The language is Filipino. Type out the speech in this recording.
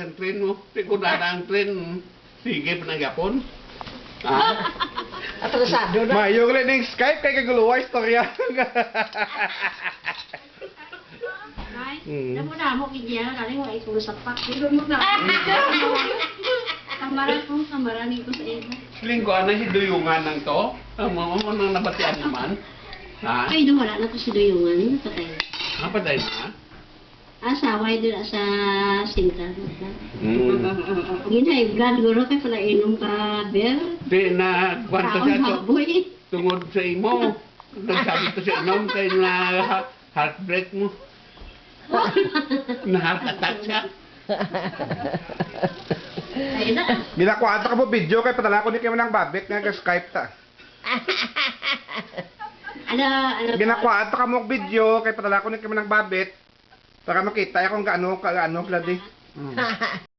Ang tren mo, pikunada ang tren. Sige, panagapon. Ah, Atrasado na. Mayo ulit ng Skype kay kaguluwa istorya. Ay, mo na mo kaya kali mo ay kulo sa pak. Dilo mo na. Kamaran ko sa iyo. linggo na si Duyungan ng to. Ang mga nang nabatian naman. Ha? Ay, do wala na ko si Duyungan, patay. Patay na? Asaway doon sa sinta. Hmm. Ginay blood guro kay pala inom ka beer. Di na kwanta Kaon siya to. baboy. Tungod sa imo. Nagsabi to sa inom kay na heartbreak mo. Na heart attack siya. Ay na. Ginakwata ka mo video kay padala ko ni kayo ng babit nga ka Skype ta. Ano Ginakwata ka mo video kay padala ko ni kayo ng babit. Para makita kung gaano gladi.